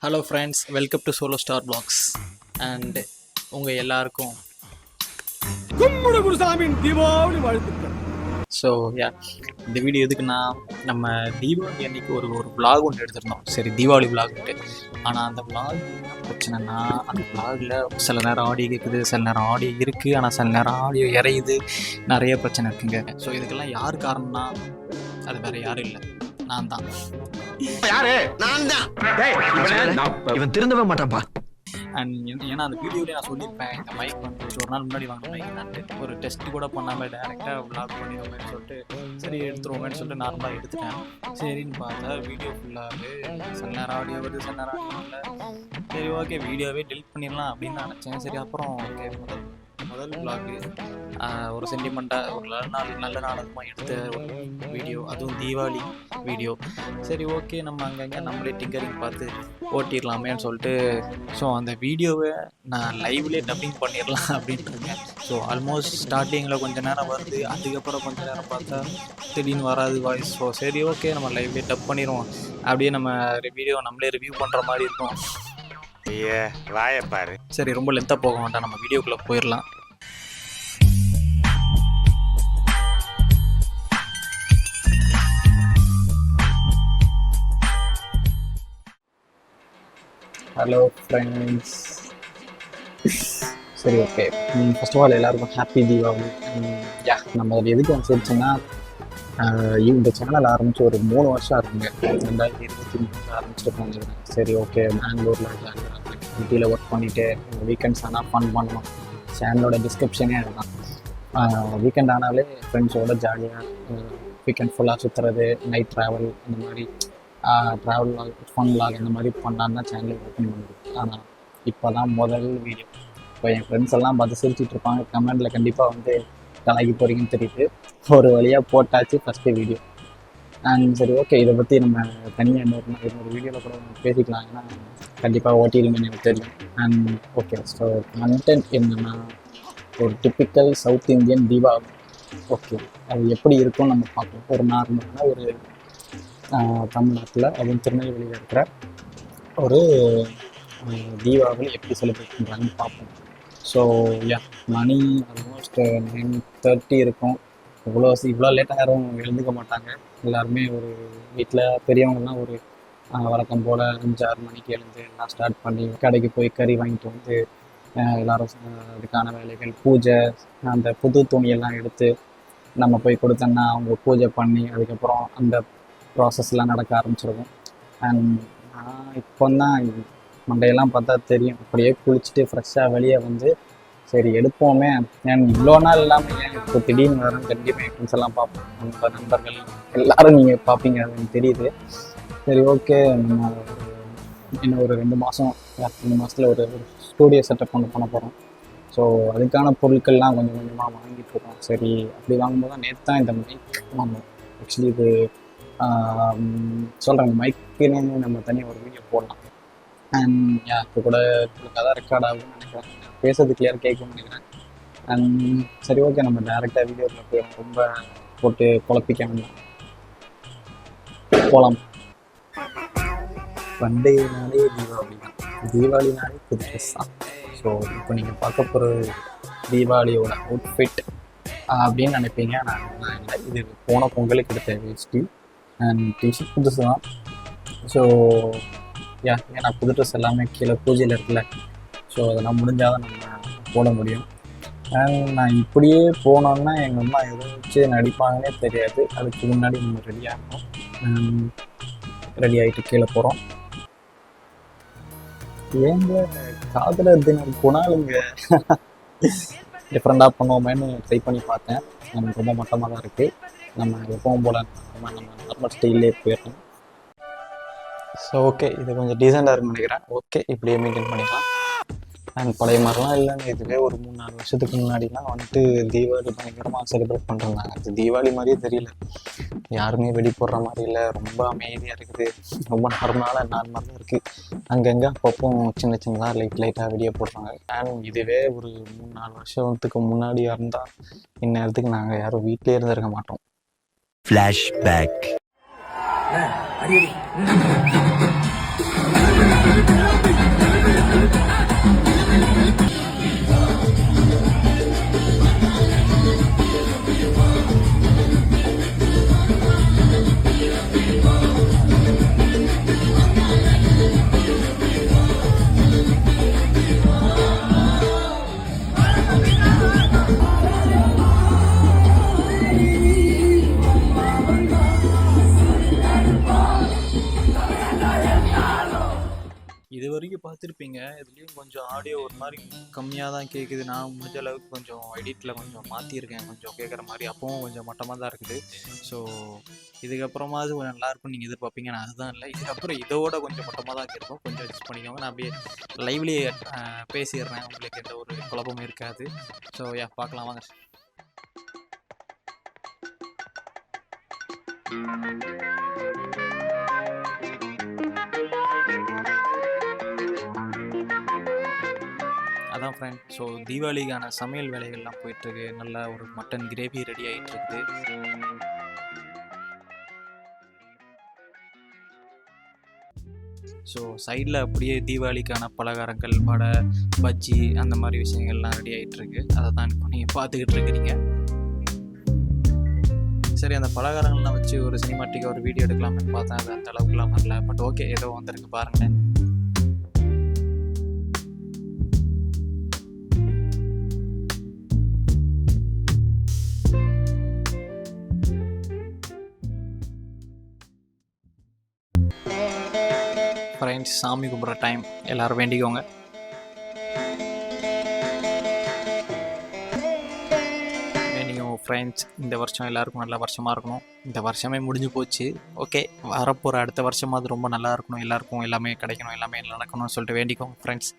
Hello friends, welcome to solo star blogs. And உங்கள் எல்லாருக்கும் கும்பிடுகுருசாமியின் தீபாவளி வாழ்த்துக்கள். ஸோ இந்த வீடியோ எதுக்குன்னா, நம்ம தீபாவளி அன்றைக்கி ஒரு விலாக் ஒன்று எடுத்திருந்தோம். சரி, தீபாவளி விலாக்ன்ட்டு. ஆனால் அந்த விலாக் என்ன பிரச்சனைனா, அந்த விலாகில் சில நேரம் ஆடியோ கேட்குது, சில நேரம் ஆடியோ இருக்குது, ஆனால் சில நேரம் ஆடியோ இறையுது, நிறைய பிரச்சனை இருக்குங்க. ஸோ இதுக்கெல்லாம் யார் காரணம்னா, அது வேறு யாரும் இல்லை, நான் தான். யாரு? நான் தான். இவன் திருந்தவே மாட்டான்பா. அண்ட் ஏன்னா அந்த வீடியோவில் நான் சொல்லியிருப்பேன், இந்த மைக் வந்து ஒரு நாள் முன்னாடி வாங்கின மைக் நான் ஒரு டெஸ்ட் கூட பண்ணாமல் டேரெக்டாக விளாக் பண்ணிடுவோமேன்னு சொல்லிட்டு சரி எடுத்துருவோமேன்னு சொல்லிட்டு நார்மலாக எடுத்துட்டேன். சரின்னு பார்த்தா வீடியோ ஃபுல்லாகவே சில நேரம் ஆடியோ வருது, சில நேரம் ஆடியோ இல்லை. சரி, ஓகே, வீடியோவே டெலிட் பண்ணிடலாம் அப்படின்னு நினச்சேன். சரி, அப்புறம் ஓகே, முதல் விளாகு ஒரு சென்டிமெண்ட்டாக ஒரு நல்ல நாடகமாக எடுத்த ஒரு வீடியோ, அதுவும் தீபாவளி வீடியோ. சரி, ஓகே, நம்ம அங்கங்கே நம்மளே டிங்கரிங் பார்த்து ஓட்டிடலாமேன்னு சொல்லிட்டு ஸோ அந்த வீடியோவை நான் லைவ்லேயே டப்பிங் பண்ணிடலாம் அப்படின்ட்டு இருக்கேன். ஸோ ஆல்மோஸ்ட் ஸ்டார்டிங்கில் கொஞ்சம் நேரம் வருது, அதுக்கப்புறம் கொஞ்சம் நேரம் பார்த்தா திடீர்னு வராது வாய்ஸ். ஸோ சரி, ஓகே, நம்ம லைவ்லேயே டப் பண்ணிடுவோம், அப்படியே நம்ம வீடியோ நம்மளே ரிவ்யூ பண்ணுற மாதிரி இருக்கும். வாயப்பாரு. சரி, ரொம்ப லென்த்தாக போக வேண்டாம், நம்ம வீடியோக்குள்ளே போயிடலாம். Hello friends. சரி, ஓகே, ஃபர்ஸ்ட் ஆஃப் ஆல் எல்லாருக்கும் ஹாப்பி தீபாவளி. நம்ம அதில் எதுக்கு அனுசரிச்சோன்னா, இந்த சேனல் ஆரம்பித்து ஒரு 3 வருஷம் இருக்குங்க. 2023 ஆரம்பிச்சிருக்கோம். சரி, ஓகே, பெங்களூரில் ஐடியில் ஒர்க் பண்ணிவிட்டு வீக்கெண்ட்ஸ் ஆனால் ஃபன் பண்ணணும். சேனலோட டிஸ்கிரிப்ஷனே அதுதான். வீக்கெண்ட் ஆனாலே ஃப்ரெண்ட்ஸோடு ஜாலியாக வீக்கெண்ட் ஃபுல்லாக சுற்றுறது, நைட் ட்ராவல், அந்த மாதிரி ட்ராவல் லாக், ஃபன் லாக், இந்த மாதிரி பண்ணலான்னு தான் சேனல் ஓப்பன் பண்ணுது. ஆனால் இப்போ தான் முதல் வீடியோ. இப்போ என் ஃப்ரெண்ட்ஸ் எல்லாம் பார்த்து சிரிச்சிட்டு இருப்பாங்க, கமெண்டில் கண்டிப்பாக வந்து கலாய்க்கு போகிறீங்கன்னு தெரியுது. ஒரு வழியாக போட்டாச்சு ஃபஸ்ட்டு வீடியோ. அண்ட் சரி, ஓகே, இதை பற்றி நம்ம தனியாக இன்னொரு வீடியோவில் கூட பேசிக்கலாம், ஏன்னா கண்டிப்பாக ஓட்டிடுங்கன்னு எனக்கு தெரியும். அண்ட் ஓகே, ஸோ கண்டென்ட் என்னென்னா, ஒரு typical south Indian Deepavali. Okay, அது எப்படி இருக்கும்னு நம்ம பார்ப்போம். ஒரு நார்மலான ஒரு தமிழ்நாட்டில், அதுவும் திருநெல்வேலியில் இருக்கிற ஒரு தீபாவளி எப்படி செலிப்ரேட் பண்ணுறாங்கன்னு பார்ப்போம். ஸோ மணி ஆல்மோஸ்ட் 9:30 இருக்கும். இவ்வளோ லேட்டாக யாரும் எழுந்துக்க மாட்டாங்க. எல்லாருமே ஒரு வீட்டில் பெரியவங்கலாம் ஒரு வழக்கம் போல் 5-6 மணிக்கு எழுந்து எல்லாம் ஸ்டார்ட் பண்ணி கடைக்கு போய் கறி வாங்கிட்டு வந்து எல்லோரும் அதுக்கான வேலைகள், பூஜை, அந்த புது துணியெல்லாம் எடுத்து நம்ம போய் கொடுத்தோன்னா அவங்க பூஜை பண்ணி அதுக்கப்புறம் அந்த ப்ராசஸ்லாம் நடக்க ஆரம்பிச்சிருக்கும். அண்ட் நான் இப்போ தான் மண்டையெல்லாம் பார்த்தா தெரியும், அப்படியே குளிச்சுட்டு ஃப்ரெஷ்ஷாக வெளியே வந்து சரி எடுப்போமே. ஏன் இவ்வளோ நாள் இல்லாமல் ஏன் இப்போ திடீர்னு வரேன், கண்டிப்பாக என் ஃப்ரெண்ட்ஸ் எல்லாம் பார்ப்போம், நம்ம நண்பர்கள் எல்லோரும் நீங்கள் பார்ப்பீங்க, அது எனக்கு தெரியுது. சரி, ஓகே, நம்ம இன்னும் ஒரு 2 மாதம் 2 மாதத்தில் ஒரு ஸ்டூடியோ செட்டப் பண்ண போகிறோம். ஸோ அதுக்கான பொருட்கள்லாம் கொஞ்சம் கொஞ்சமாக வாங்கிட்டுருக்கோம். சரி, அப்படி வாங்கும்போது தான் நேற்று தான் இந்த மைக் வாங்கணும். ஆக்சுவலி இது சொல்கிறேன், மைக்குன்னு நம்ம தனியாக ஒரு வீடியோ போடலாம். அண்ட் இப்போ கூட உங்களுக்கு அதான் ரெக்கார்ட் ஆகும்னு நினைக்கிறேன், பேசுறது கிளியர் கேட்கும்னு நினைக்கிறேன். அண்ட் சரி, ஓகே, நம்ம டேரெக்டாக வீடியோவில் போய் ரொம்ப போட்டு குழப்பிக்க வேண்டாம், போகலாம். பண்டையினாலே தீபாவளி தான், தீபாவளினாலே புது ட்ரெஸ் தான். ஸோ இப்போ நீங்கள் பார்க்க போகிற தீபாவளியோட அவுட்ஃபிட் அப்படின்னு நினைப்பீங்க. நான் இல்லை, இது போன பொங்கலுக்கு எடுத்த வேஷ்டி அண்ட் டிஷர்ட் புதுசு தான். ஸோ ஏன்னா புது ட்ரெஸ் எல்லாமே கீழே பூஜையில் இருக்குல்ல, ஸோ அதெல்லாம் முடிஞ்சால் தான் நம்ம போட முடியும். அண்ட் நான் இப்படியே போனோன்னா எங்கள் அம்மா எதை வச்சு நடிப்பாங்கன்னே தெரியாது. அதுக்கு முன்னாடி நம்ம ரெடி ஆகணும். ரெடி ஆகிட்டு கீழே போகிறோம். ஏங்க காதலர் தினம் குணாலுங்க டிஃப்ரெண்ட்டாக பண்ணுவோமேன்னு ட்ரை பண்ணி பார்த்தேன். நமக்கு ரொம்ப மட்டமாக தான் இருக்குது. நம்ம எப்பவும் போல் நம்ம நார்மல் ஸ்டைல்லே போயிடணும். ஸோ ஓகே, இது கொஞ்சம் டீசெண்டாக இருக்குன்னு நினைக்கிறேன். ஓகே, இப்படியே மெயின்டைன் பண்ணிக்கலாம். அண்ட் பழைய மாதிரிலாம் இல்லைங்க, இதுவே ஒரு 3-4 வருஷத்துக்கு முன்னாடிலாம் வந்துட்டு தீபாவளி பயங்கரமாக செலிப்ரேட் பண்ணுறாங்க. அது தீபாவளி மாதிரியே தெரியல, யாருமே வெடி போடுற மாதிரி இல்லை, ரொம்ப அமைதியாக இருக்குது, ரொம்ப நார்மலாக இருக்குது. அங்கங்கே அப்பப்போ சின்னதாக லைட்டாக வெடியை போடுறாங்க. அண்ட் இதுவே ஒரு 3-4 வருஷத்துக்கு முன்னாடியாக இருந்தால் இந்நேரத்துக்கு நாங்கள் யாரும் வீட்டிலே இருந்திருக்க மாட்டோம். ஃப்ளாஷ்பேக். இது வரைக்கும் பார்த்துருப்பீங்க. இதுலேயும் கொஞ்சம் ஆடியோ ஒரு மாதிரி கம்மியாக தான் கேட்குது. நான் முடிஞ்ச அளவுக்கு கொஞ்சம் எடிட்டில் கொஞ்சம் மாற்றிருக்கேன், கொஞ்சம் கேட்குற மாதிரி. அப்பவும் கொஞ்சம் மட்டமாக தான் இருக்குது. ஸோ இதுக்கப்புறமாவது கொஞ்சம் நல்லாயிருக்கும் நீங்கள் எதிர்பார்ப்பீங்க. நான் அதுதான் இல்லை, இதுக்கப்புறம் இதோட கொஞ்சம் மட்டமாக தான் இருக்கும். கொஞ்சம் அட்ஜஸ்ட் பண்ணிக்கோங்க. நான் அப்படியே லைவ்லேயே பேசிடுறேன், உங்களுக்கு எந்த ஒரு குழப்பமும் இருக்காது. ஸோ பார்க்கலாம் வாங்க. அதான் ஃப்ரெண்ட், ஸோ தீபாவளிக்கான சமையல் வேலைகள்லாம் போயிட்டுருக்கு. நல்லா ஒரு மட்டன் கிரேவி ரெடி ஆகிட்டு இருக்குது. ஸோ சைடில் அப்படியே தீபாவளிக்கான பலகாரங்கள், வடை, பஜ்ஜி அந்த மாதிரி விஷயங்கள்லாம் ரெடி ஆகிட்டுருக்கு. அதை தான் இப்போ நீங்கள் பார்த்துக்கிட்டு இருக்கிறீங்க. சரி, அந்த பலகாரங்கள்லாம் வச்சு ஒரு சினிமாட்டிக்காக ஒரு வீடியோ எடுக்கலாம்னு பார்த்தேன். அது அந்த அளவுக்குலாம் வரல. பட் ஓகே, ஏதோ வந்திருக்கு பாருங்கள். ஃப்ரெண்ட்ஸ், சாமி கும்பிட்ற டைம், எல்லோரும் வேண்டிக்கோங்க. வேண்டிக்கோங்க ஃப்ரெண்ட்ஸ், இந்த வருஷம் எல்லாருக்கும் நல்ல வருஷமாக இருக்கணும். இந்த வருஷமே முடிஞ்சு போச்சு. ஓகே, வரப்போகிற அடுத்த வருஷமாவது ரொம்ப நல்லா இருக்கணும். எல்லாருக்கும் எல்லாமே கிடைக்கணும், எல்லாமே நடக்கணும்னு சொல்லிட்டு வேண்டிக்கோங்க ஃப்ரெண்ட்ஸ்.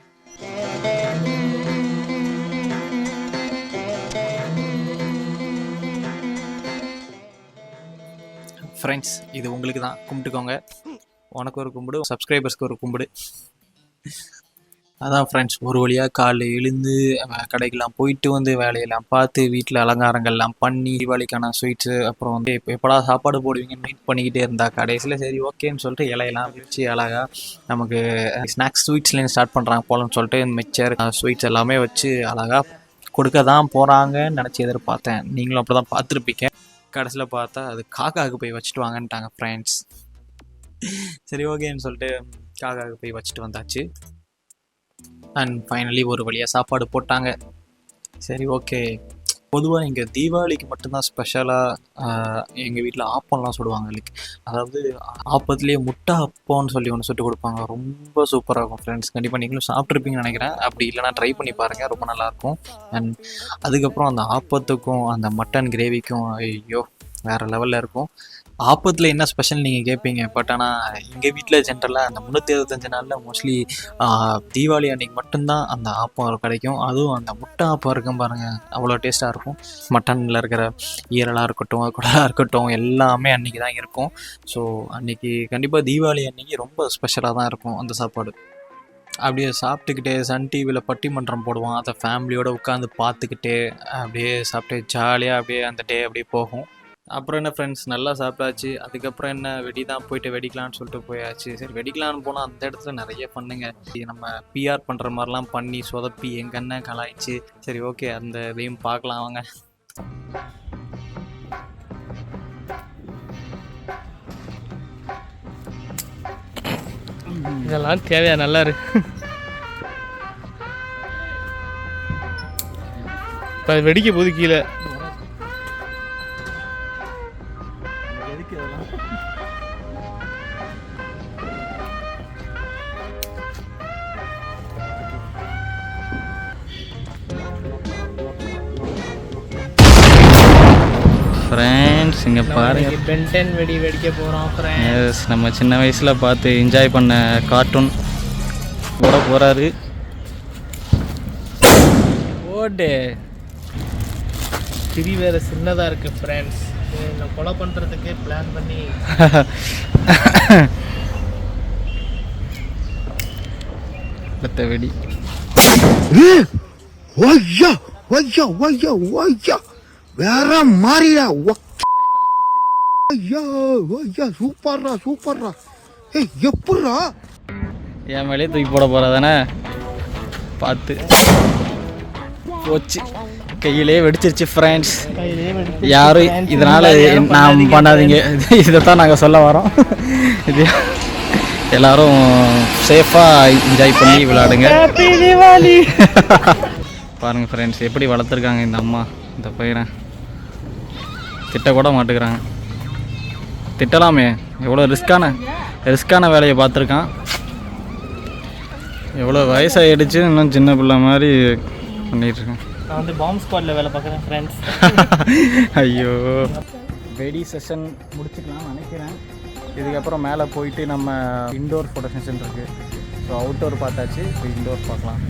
ஃப்ரெண்ட்ஸ், இது உங்களுக்கு தான், கும்பிட்டுக்கோங்க. உனக்கு ஒரு கும்பிடு, சப்ஸ்கிரைபர்ஸ்க்கு ஒரு கும்பிடு. அதான் ஃப்ரெண்ட்ஸ், ஒரு வழியாக காலைல எழுந்து கடைக்கெல்லாம் போயிட்டு வந்து வேலையெல்லாம் பார்த்து வீட்டில் அலங்காரங்கள்லாம் பண்ணி தீபாவளிக்கான ஸ்வீட்ஸு, அப்புறம் வந்து எப்படா சாப்பாடு போடுவீங்கன்னு வெயிட் பண்ணிக்கிட்டே இருந்தா கடைசியில் சரி ஓகேன்னு சொல்லிட்டு இலையெல்லாம் வச்சு அழகாக நமக்கு ஸ்நாக்ஸ் ஸ்வீட்ஸ்லேருந்து ஸ்டார்ட் பண்ணுறாங்க போலன்னு சொல்லிட்டு மிக்சர் ஸ்வீட்ஸ் எல்லாமே வச்சு அழகாக கொடுக்க தான் போகிறாங்கன்னு நினச்சி எதிர்பார்த்தேன். நீங்களும் அப்படி தான் பார்த்துருப்பீங்க. கடைசியில் பார்த்தா அது காக்காவுக்கு போய் வச்சுட்டு வாங்கன்ட்டாங்க ஃப்ரெண்ட்ஸ். சரி ஓகேன்னு சொல்லிட்டு காக்காவுக்கு போய் வச்சுட்டு வந்தாச்சு. அண்ட் ஃபைனலி ஒரு வழியாக சாப்பாடு போட்டாங்க. சரி ஓகே. பொதுவாக இங்கே தீபாவளிக்கு மட்டும்தான் ஸ்பெஷலாக எங்கள் வீட்டில் ஆப்பம்லாம் சுடுவாங்க. லைக் அதாவது ஆப்பத்துலேயே முட்டை அப்பம்னு சொல்லி ஒன்று சுட்டு கொடுப்பாங்க. ரொம்ப சூப்பராக இருக்கும் ஃப்ரெண்ட்ஸ். கண்டிப்பாக நீங்களும் சாப்பிட்ருப்பீங்கன்னு நினைக்கிறேன். அப்படி இல்லைனா ட்ரை பண்ணி பாருங்கள், ரொம்ப நல்லாயிருக்கும். அண்ட் அதுக்கப்புறம் அந்த ஆப்பத்துக்கும் அந்த மட்டன் கிரேவிக்கும் ஐயோ வேறு லெவலில் இருக்கும். ஆப்பத்தில் என்ன ஸ்பெஷல் நீங்கள் கேட்பீங்க. பட் ஆனால் எங்கள் வீட்டில் ஜென்ரலாக அந்த 365 நாளில் மோஸ்ட்லி தீபாவளி அன்றைக்கி மட்டும்தான் அந்த ஆப்பம் கிடைக்கும். அதுவும் அந்த முட்டை ஆப்பம் இருக்கும் பாருங்கள், அவ்வளோ டேஸ்ட்டாக இருக்கும். மட்டனில் இருக்கிற ஈரலாக இருக்கட்டும், குடலாக இருக்கட்டும், எல்லாமே அன்றைக்கி தான் இருக்கும். ஸோ அன்றைக்கி கண்டிப்பாக தீபாவளி அன்றைக்கி ரொம்ப ஸ்பெஷலாக தான் இருக்கும் அந்த சாப்பாடு. அப்படியே சாப்பிட்டுக்கிட்டே சன் டிவியில் பட்டிமன்றம் போடுவோம். அதை ஃபேமிலியோடு உட்காந்து பார்த்துக்கிட்டே அப்படியே சாப்பிட்டு ஜாலியாக அப்படியே அந்த டே அப்படியே போகும். அப்புறம் என்ன ஃப்ரெண்ட்ஸ், நல்லா சாப்பிட்டாச்சு. அதுக்கப்புறம் என்ன வெடி தான், போயிட்டு வெடிக்கலான்னு சொல்லிட்டு போயாச்சு. சரி வெடிக்கலான்னு போனால் அந்த இடத்துல நிறைய பண்ணுங்க. நம்ம பிஆர் பண்ணுற மாதிரிலாம் பண்ணி சொதப்பி எங்கள் அண்ணன் கலாய்ச்சி. சரி ஓகே, அந்த இதையும் பார்க்கலாம் வாங்க. இதெல்லாம் தேவையா? நல்லா இருக்கு. இப்போ வெடிக்க போது கீழே ஃப்ரெண்ட்ஸ் இங்கே பாருங்க, பென் 10 வெடி வெடிக்க போகிறோம் ஃப்ரெண்ட்ஸ். நம்ம சின்ன வயசில் பார்த்து என்ஜாய் பண்ண கார்ட்டூன் போட போகிறாரு. ஓடு திரி வேறு சின்னதாக இருக்குது ஃப்ரெண்ட்ஸ். என்னை கொலை பண்ணுறதுக்கு பிளான் பண்ணி அடுத்த வெடி. ஓய்யா ஓய்யா ஓய்யா ஓய்யா வேற மாறியா. ஐயா ஐயா சூப்பர்ரா சூப்பர்ரா. ஏய் எப்பட்றா என் மேலே தூக்கி போட போகிறா தானே, பார்த்து போச்சு. கையிலே வெடிச்சிருச்சு ஃப்ரெண்ட்ஸ். யாரும் இதனால் நான் பண்ணாதீங்க, இதைத்தான் நாங்கள் சொல்ல வரோம். இது எல்லோரும் சேஃபாக என்ஜாய் பண்ணி விளையாடுங்க. பாருங்கள் ஃப்ரெண்ட்ஸ், எப்படி வளர்த்துருக்காங்க இந்த அம்மா இந்த பையனை. திட்டக்கூட மாட்டுக்கிறாங்க. திட்டலாமே, எவ்வளோ ரிஸ்க்கான வேலையை பார்த்துருக்கான். எவ்வளோ வயசாகிடுச்சு இன்னும் சின்ன பிள்ளை மாதிரி பண்ணிகிட்ருக்கேன். நான் வந்து பாம்பு ஸ்குவாடில் வேலை பார்க்குறேன் ஃப்ரெண்ட்ஸ். ஐயோ, வெடி செஷன் முடிச்சுக்கலாம்னு நினைக்கிறேன். இதுக்கப்புறம் மேலே போயிட்டு நம்ம இன்டோர் ஃபோட்டோ செஷன் இருக்குது. ஸோ அவுட்டோர் பார்த்தாச்சு, இப்போ இன்டோர் பார்க்கலாம்.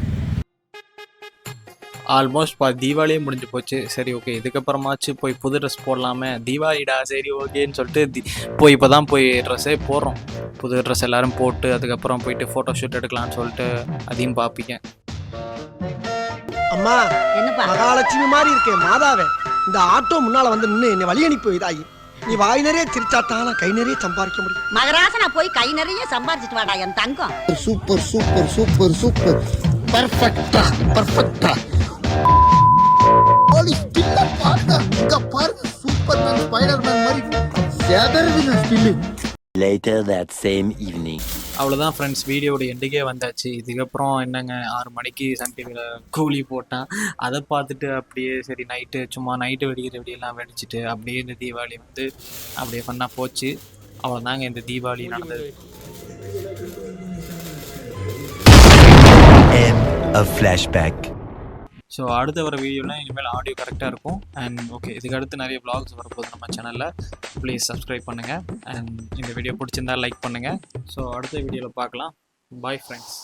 ஆல்மோஸ்ட் தீபாவளியே முடிஞ்சு போச்சு. சரி ஓகே, இதுக்கப்புறமாச்சு போய் புது ட்ரெஸ் போடலாமே, தீபாவளிடா சரி ஓகேன்னு சொல்லிட்டு போய் இப்போ தான் போய் ட்ரெஸ்ஸே போடுறோம். புது ட்ரெஸ் எல்லோரும் போட்டு அதுக்கப்புறம் போயிட்டு ஃபோட்டோ ஷூட் எடுக்கலான்னு சொல்லிட்டு அதையும் பார்ப்பீங்க. அம்மா, என்னப்பா மகாலட்சுமி மாதிரி இருக்கே மாதாவே, இந்த ஆட்டோ முன்னால வந்து நின்று என்னை வழி அனுப்பி இதாகி, நீ வாய் நிறைய சிரிச்சாத்தான் கை நிறைய சம்பாதிக்க முடியும். மகராசனா போய் கை நிறைய சம்பாதிச்சிட்டு வாடா என் தங்கம். சூப்பர் சூப்பர் சூப்பர் சூப்பர் பர்ஃபெக்ட்டா பர்ஃபெக்ட்டா. போலீஸ் ஸ்டில்ல பாருங்க, இங்க பாருங்க, சூப்பர்மேன் ஸ்பைடர்மேன் மாதிரி சேதறதுங்க still. Later that same evening. அவ்வளோதான் ஃப்ரெண்ட்ஸ், வீடியோட எண்டுக்கே வந்தாச்சு. இதுக்கப்புறம் என்னங்க 6 மணிக்கு சன் டிவியில் கூலி போட்டான். அதை பார்த்துட்டு அப்படியே சரி நைட்டு வெடிக்கிற வெடியெல்லாம் வெடிச்சிட்டு அப்படியே இந்த தீபாவளி வந்து அப்படியே ஃபன்னாக போச்சு. அவ்வளோதாங்க இந்த தீபாவளி நடந்தது. End of flashback. ஸோ அடுத்த வர வீடியோலாம் இனிமேல் ஆடியோ கரெக்டாக இருக்கும். அண்ட் ஓகே, இதுக்கு அடுத்து நிறைய vlogs வரப்போகுது நம்ம சேனலில். ப்ளீஸ் சப்ஸ்கிரைப் பண்ணுங்கள். அண்ட் இந்த வீடியோ பிடிச்சிருந்தா லைக் பண்ணுங்கள். ஸோ அடுத்த வீடியோவில் பார்க்கலாம். Bye friends.